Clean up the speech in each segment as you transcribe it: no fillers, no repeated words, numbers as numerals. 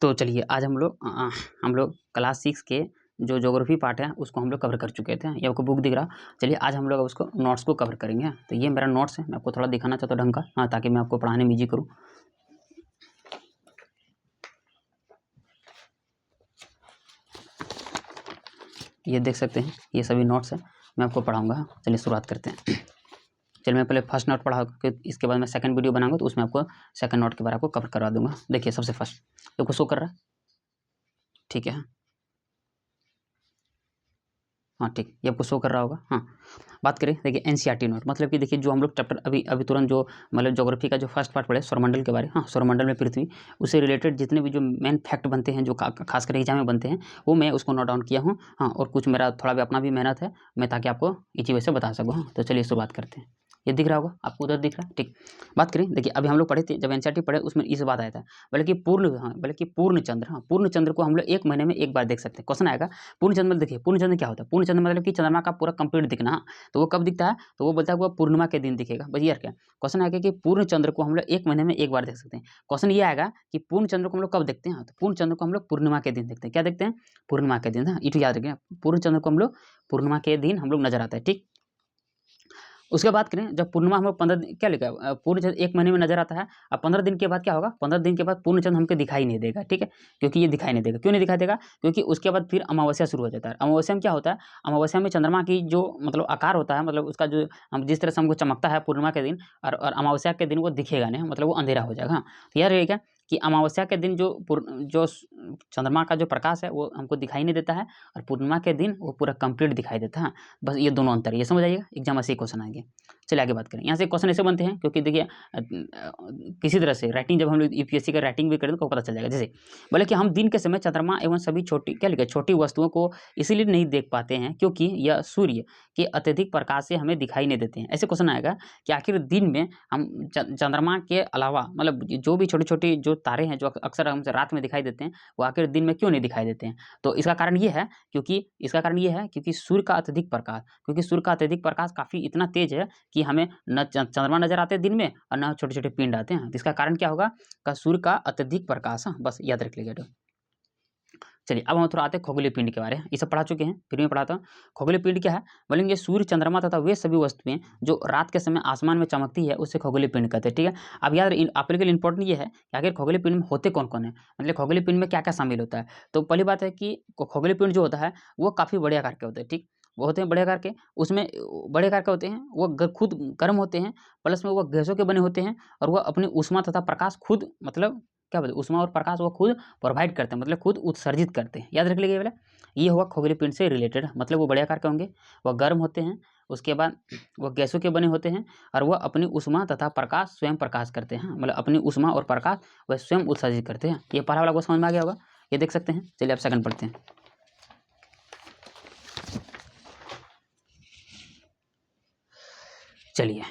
तो चलिए आज हम लोग क्लास 6 के जो ज्योग्राफी पार्ट है उसको हम लोग कवर कर चुके थे। ये आपको बुक दिख रहा। चलिए आज हम लोग उसको नोट्स को कवर करेंगे। तो ये मेरा नोट्स है, मैं आपको थोड़ा दिखाना चाहता हूँ ढंग का, हाँ, ताकि मैं आपको पढ़ाने में ईजी करूँ। ये देख सकते हैं, ये सभी नोट्स है, मैं आपको पढ़ाऊँगा। चलिए शुरुआत करते हैं। चलिए मैं पहले फर्स्ट नोट पढ़ा के इसके बाद मैं सेकंड वीडियो बनाऊंगा तो उसमें आपको सेकंड नोट के बारे में आपको कवर करवा दूंगा। देखिए सबसे फर्स्ट आपको शो कर रहा है, ठीक है, हाँ ठीक, ये आपको शो कर रहा होगा। हाँ, बात करें, देखिए एनसीईआरटी नोट, मतलब कि देखिए जो हम लोग चैप्टर अभी तुरंत जो मतलब ज्योग्राफी का जो फर्स्ट पार्ट पढ़े सौरमंडल के बारे, हाँ, सौरमंडल में पृथ्वी, उससे रिलेटेड जितने भी जो मेन फैक्ट बनते हैं, जो खासकर एग्जाम में बनते हैं, वो मैं उसको नोट डाउन किया हूँ। हाँ, और कुछ मेरा थोड़ा भी अपना भी मेहनत है, मैं ताकि आपको इसी वजह से बता सकूँ। हाँ, तो चलिए शुरुआत करते हैं। ये दिख रहा होगा आपको, उधर दिख रहा है, ठीक। बात करें, देखिए अभी हम लोग पढ़े थे, जब एनसीईआरटी पढ़े उसमें इस बात आया था, बल्कि पूर्ण चंद्र, हाँ, पूर्ण चंद्र को हम लोग 1 महीने में एक बार देख सकते हैं। क्वेश्चन आएगा पूर्ण चंद्र, देखिए पूर्ण चंद्र क्या होता है? पूर्ण चंद्र मतलब कि चंद्रमा का पूरा कंप्लीट दिखना। हाँ, तो वो कब दिखता है? तो वो बोलता है वो पूर्णिमा के दिन दिखेगा। बस यार क्या क्वेश्चन आएगा कि पूर्ण चंद्र को हम लोग 1 महीने में एक बार देख सकते हैं। क्वेश्चन ये आएगा कि पूर्ण चंद्र को हम लोग कब देखते हैं? तो पूर्ण चंद्र को हम लोग पूर्णिमा के दिन देखते हैं। क्या देखते हैं? पूर्णिमा के दिन। हाँ, ये तो याद रखिए, पूर्ण चंद्र को हम लोग पूर्णिमा के दिन हम लोग नजर आता है, ठीक। उसके बाद करें, जब पूर्णिमा हम लोग 15 दिन क्या लिखा है, पूर्ण चंद्र 1 महीने में नजर आता है। अब 15 दिन के बाद क्या होगा? 15 दिन के बाद पूर्ण चंद्र हमको दिखाई नहीं देगा, ठीक है, क्योंकि ये दिखाई नहीं देगा। क्यों नहीं दिखाई देगा? क्योंकि उसके बाद फिर अमावस्या शुरू हो जाता है। अमावस्या में क्या होता है? अमावस्या में चंद्रमा की जो मतलब आकार होता है, मतलब उसका जो हम जिस तरह से हमको चमकता है पूर्णिमा के दिन, और अमावस्या के दिन वो दिखेगा नहीं, मतलब वो अंधेरा हो जाएगा। हाँ, तो याद रहेगा कि अमावस्या के दिन जो चंद्रमा का जो प्रकाश है वो हमको दिखाई नहीं देता है, और पूर्णिमा के दिन वो पूरा कंप्लीट दिखाई देता है। बस ये दोनों अंतर, ये समझ आइएगा, एग्जाम ऐसे ही क्वेश्चन आएंगे। चलिए आगे बात करें। यहाँ से क्वेश्चन ऐसे बनते हैं, क्योंकि देखिए किसी तरह से राइटिंग, जब हम लोग यूपीएससी का राइटिंग भी करें तो पता चल जाएगा। जैसे बोले कि हम दिन के समय चंद्रमा एवं सभी छोटी क्या लिखा छोटी वस्तुओं को इसीलिए नहीं देख पाते हैं क्योंकि यह सूर्य के अत्यधिक प्रकाश से हमें दिखाई नहीं देते हैं। ऐसे क्वेश्चन आएगा कि आखिर दिन में हम चंद्रमा के अलावा मतलब जो भी छोटी छोटी जो तारे हैं जो अक्सर हमसे रात में दिखाई देते हैं, वो आखिर दिन में क्यों नहीं दिखाई देते हैं? तो इसका कारण ये है क्योंकि सूर्य का अत्यधिक प्रकाश, क्योंकि सूर्य का अत्यधिक प्रकाश काफ़ी इतना तेज है कि हमें न चंद्रमा नजर आते हैं दिन में, और न छोटे छोटे पिंड आते हैं। इसका कारण क्या होगा? का सूर्य का अत्यधिक प्रकाश। हाँ, बस याद रख लीजिएगा। चलिए अब हम थोड़ा आते हैं खगोलीय पिंड के बारे में। ये सब पढ़ा चुके हैं, फिर मैं पढ़ाता हूँ। खगोलीय पिंड क्या है? बोलेंगे सूर्य, चंद्रमा तथा वे सभी वस्तुएं जो रात के समय आसमान में चमकती है उसे खगोलीय पिंड कहते हैं, ठीक है। अब याद आपके लिए इंपॉर्टेंट ये है कि आखिर खगोलीय पिंड में होते कौन कौन है, मतलब खगोलीय पिंड में क्या क्या शामिल होता है। तो पहली बात है कि खगोलीय पिंड जो होता है वो काफ़ी बड़े आकार के होते हैं, ठीक। वो होते हैं बड़े आकार के, उसमें बड़े आकार के होते हैं, वो खुद गर्म होते हैं, प्लस में वो गैसों के बने होते हैं, और वह अपनी ऊष्मा तथा प्रकाश खुद मतलब क्या बोलते हैं, ऊष्मा और प्रकाश वो खुद प्रोवाइड करते हैं, मतलब खुद उत्सर्जित करते हैं। याद रख लीजिए वाला, ये हुआ खगोलीय पिंड से रिलेटेड, मतलब वो बड़े आकार के होंगे, वह गर्म होते हैं, उसके बाद वह गैसों के बने होते हैं, और वह अपनी ऊष्मा तथा प्रकाश स्वयं प्रकाश करते हैं, मतलब अपनी ऊष्मा और प्रकाश वह स्वयं उत्सर्जित करते हैं। ये पहला वाला को समझ में आ गया होगा, ये देख सकते हैं। चलिए अब सेकंड पढ़ते हैं। चलिए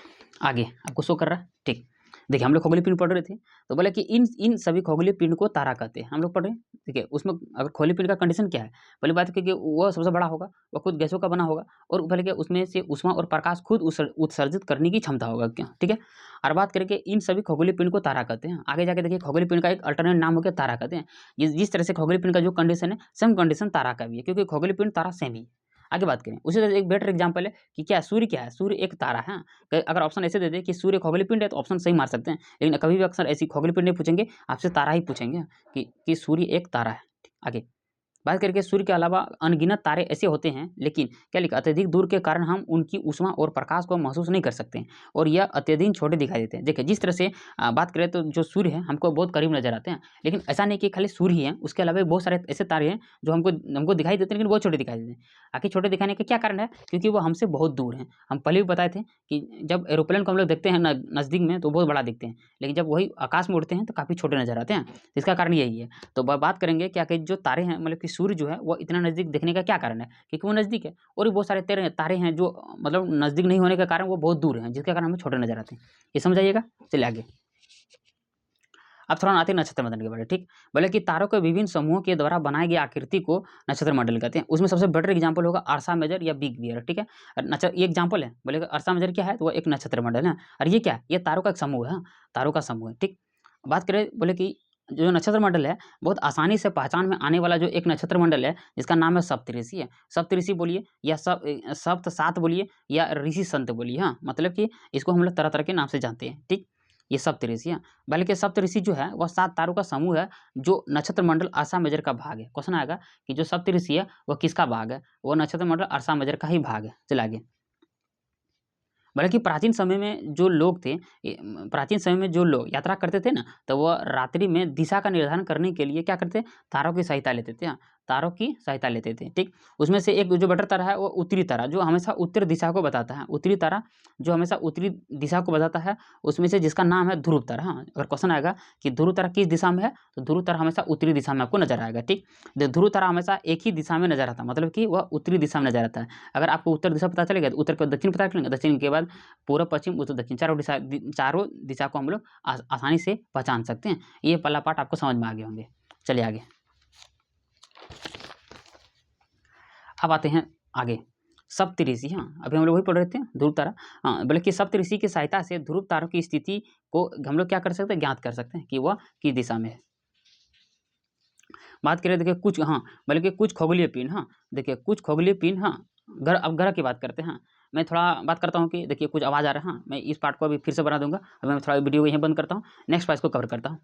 आगे आपको शो कर रहा है, ठीक। देखिए हम लोग खगोलीय पिंड पढ़ रहे थे, तो बोले कि इन सभी खगोलीय पिंड को तारा कहते हैं, हम लोग पढ़ रहे हैं, ठीक है। उसमें अगर खगोलीय पिंड का कंडीशन क्या है, पहली बात है कि वो सबसे बड़ा होगा, वो खुद गैसों का बना होगा, और पहले क्या उसमें से ऊष्मा और प्रकाश खुद उत्सर्जित करने की क्षमता होगा, क्या, ठीक है। और बात करें कि इन सभी खगोलीय पिंड को तारा कहते हैं। आगे जाके देखिए खगोलीय पिंड का एक अल्टरनेट नाम हो गया तारा कहते हैं। जिस तरह से खगोलीय पिंड का जो कंडीशन है सेम कंडीशन तारा का भी है, क्योंकि खगोलीय पिंड तारा सेम ही है। आगे बात करें, उसी तरह एक बेटर एग्जाम्पल है कि क्या है, सूर्य एक तारा है। अगर ऑप्शन ऐसे दे दे कि सूर्य खगोलीय पिंड है तो ऑप्शन सही मार सकते हैं, लेकिन कभी भी अक्सर ऐसी खगोलीय पिंड नहीं पूछेंगे, आपसे तारा ही पूछेंगे कि सूर्य एक तारा है। आगे बात करके सूर्य के अलावा अनगिनत तारे ऐसे होते हैं, लेकिन क्या लिखा अत्यधिक दूर के कारण हम उनकी ऊष्मा और प्रकाश को महसूस नहीं कर सकते, और यह अत्यधिक छोटे दिखाई देते हैं। देखिए जिस तरह से बात करें तो जो सूर्य है हमको बहुत करीब नजर आते हैं, लेकिन ऐसा नहीं कि खाली सूर्य ही है, उसके अलावा बहुत सारे ऐसे तारे हैं जो हमको दिखाई देते हैं, लेकिन बहुत छोटे दिखाई देते हैं। आखिर छोटे दिखाने का क्या कारण है? क्योंकि वो हमसे बहुत दूर हैं। हम पहले भी बताए थे कि जब एरोप्लेन को हम लोग देखते हैं नज़दीक में तो बहुत बड़ा दिखते हैं, लेकिन जब वही आकाश में उड़ते हैं तो काफ़ी छोटे नजर आते हैं। इसका कारण यही है। तो बात करेंगे क्या कि जो तारे हैं, मतलब कि सूर्य जो है वो इतना नज़दीक देखने का क्या कारण है? क्योंकि वो नज़दीक है, और भी बहुत सारे तारे हैं जो मतलब नज़दीक नहीं होने के कारण वो बहुत दूर हैं, जिसके कारण हमें छोटे नजर आते हैं। ये समझ आइएगा। चलिए आगे अब थोड़ा आते हैं नक्षत्र मंडल के बारे में, ठीक। बोले कि तारों के विभिन्न समूहों के द्वारा बनाई गई आकृति को नक्षत्र मंडल कहते हैं। उसमें सबसे बेटर एग्जाम्पल होगा अर्सा मेजर या बिग बियर, ठीक है। ये एग्जाम्पल है, बोले अर्सा मेजर क्या है तो वो एक नक्षत्र मंडल है, और ये क्या है, ये तारों का एक समूह है, तारों का समूह है, ठीक। बात करें बोले कि जो नक्षत्र मंडल है बहुत आसानी से पहचान में आने वाला जो एक नक्षत्र मंडल है जिसका नाम है सप्तऋषि है। सप्तऋषि बोलिए या सप्त सात बोलिए या ऋषि संत बोलिए, हाँ, मतलब कि इसको हम लोग तरह तरह के नाम से जानते हैं, ठीक। ये सप्तऋषि है। बल्कि सप्तऋषि जो है वह 7 तारों का समूह है जो नक्षत्र मंडल आशा मेजर का भाग है। क्वेश्चन आएगा कि जो सप्तऋषि है वह किसका भाग है, वो नक्षत्र मंडल आशा मेजर का ही भाग है। चलिए आगे। बल्कि प्राचीन समय में जो लोग थे, प्राचीन समय में जो लोग यात्रा करते थे ना, तो वह रात्रि में दिशा का निर्धारण करने के लिए क्या करते, तारों की सहायता लेते थे। हाँ, तारों की सहायता लेते थे, ठीक। उसमें से एक जो बटर तारा है वो उत्तरी तारा, जो हमेशा उत्तर दिशा को बताता है। उत्तरी तारा जो हमेशा उत्तरी दिशा को बताता है, उसमें से जिसका नाम है ध्रुव तारा। हाँ, अगर क्वेश्चन आएगा कि ध्रुव तारा किस दिशा में है, तो ध्रुव तारा हमेशा उत्तरी दिशा में आपको नजर आएगा, ठीक। ध्रुव तारा हमेशा एक ही दिशा में नजर आता है, मतलब कि वह उत्तरी दिशा में नजर आता है। अगर आपको उत्तर दिशा पता चलेगा तो उत्तर के दक्षिण पता चलेगा, दक्षिण के बाद पूर्व पश्चिम उत्तर दक्षिण, चारों दिशा को हम लोग आसानी से पहचान सकते हैं। ये पहला पार्ट आपको समझ में आ गए होंगे। चलिए आगे। अब आते हैं आगे सप्तऋषि। हाँ, अभी हम लोग वही पढ़ रहे थे ध्रुव तारा। हाँ, बल्कि सप्तऋषि की सहायता से ध्रुव तारों की स्थिति को हम लोग क्या कर सकते हैं, ज्ञात कर सकते हैं कि वह किस दिशा में है। बात करें देखिए कुछ, हाँ, बल्कि कुछ खगोलीय पिंड, हाँ, देखिए कुछ खगोलीय पिंड, हाँ, अब ग्रह की बात करते हैं। हाँ, मैं थोड़ा बात करता हूँ कि देखिए कुछ आवाज़ आ रहा है। हाँ, मैं इस पार्ट को अभी फिर से बना दूंगा। अभी मैं थोड़ा वीडियो को यहीं बंद करता हूँ, नेक्स्ट पार्ट को कवर करता हूँ।